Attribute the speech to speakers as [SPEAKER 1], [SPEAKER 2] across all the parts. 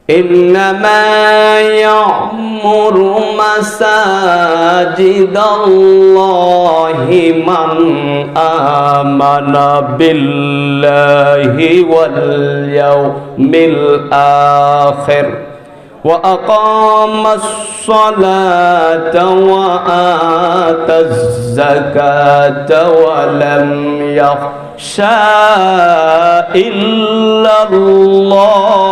[SPEAKER 1] إنما يعمر مساجد الله من آمن بالله واليوم الآخر وأقام الصلاة وآتى الزكاة ولم يخشى إلا الله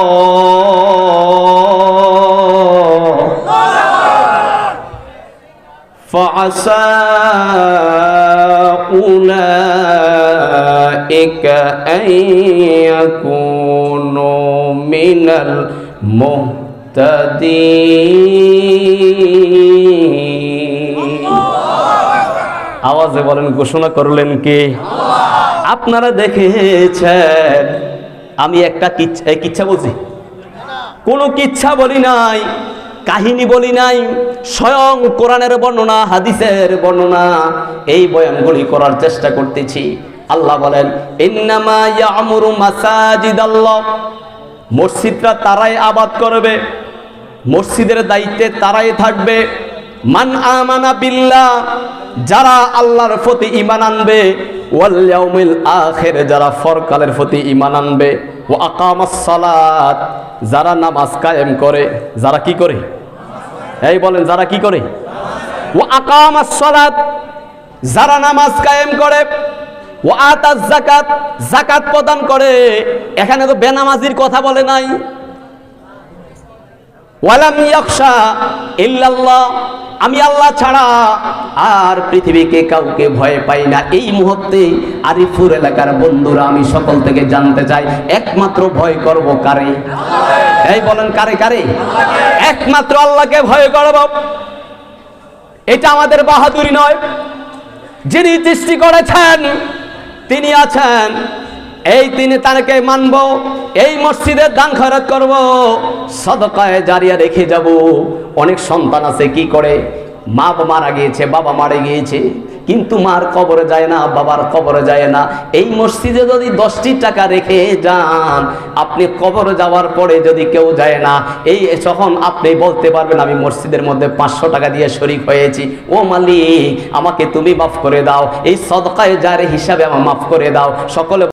[SPEAKER 1] فعسى أولئك أن يكونوا من আওয়াজে বলেন, ঘোষণা করলেন কে? আপনারা দেখেছেন আমি একটা কিচ্ছা বলছি, কোনো কিচ্ছা বলি নাই, কাহিনী বলি নাই, স্বয়ং কোরআনের বর্ণনা, হাদিসের বর্ণনা, এই বয়ানগুলি করার চেষ্টা করতেছি। আল্লাহ বলেন, ইন্নামা ইয়ামুরু মাসাজিদাল্লাহ, মসজিদরা তারাই আবাদ করবে, মসজিদের দায়িত্বে তারাই থাকবে। মান আমানা বিল্লাহ, যারা আল্লাহর প্রতি ঈমান আনবে, ওয়াল ইয়াউমিল আখির, যারা পরকালের প্রতি ঈমান আনবে, ওয়া আকামাস সালাত, যারা নামাজ কায়েম করে। যারা কি করে? এই বলেন, যারা কি করে? ওয়া আকামাস সালাত, যারা নামাজ কায়েম করে, ওয়া আতাজ যাকাত, যাকাত প্রদান করে। এখানে তো বেনামাজির কথা বলে নাই। ওয়ালাম ইয়াখশা ইল্লাল্লাহ, আমি আল্লাহ ছাড়া আর পৃথিবীকে কাউকে ভয় পাই না। এই মুহূর্তে আরিফপুর এলাকার বন্ধুরা, আমি সকল থেকে জানতে চাই, একমাত্র ভয় করব কারে? এই বলেন, কারে? কারে? একমাত্র আল্লাহকে ভয় করব। এটা আমাদের বাহাদুরি নয়। যিনি সৃষ্টি করেছেন তিনি আছেন, এই তিনি তাকে মানব, এই মসজিদের দান খয়রাত করব, সদকায়ে জারিয়া রেখে যাব। অনেক সন্তান আছে কি করে, মা মারা গিয়েছে, বাবা মারা গিয়েছে, কিন্তু মার কবরে যায় না, বাবার কবরে যায় না। এই মসজিদে যদি 10টি টাকা রেখে যান, আপনি কবরে যাওয়ার পরে যদি কেউ যায় না, এই তখন আপনি বলতে পারবেন, আমি মসজিদের মধ্যে 500 টাকা দিয়ে শরীক হয়েছি, ও মালিক আমাকে তুমি মাফ করে দাও, এই সদকায়ে জারি হিসাবে আমার মাফ করে দাও। সকলে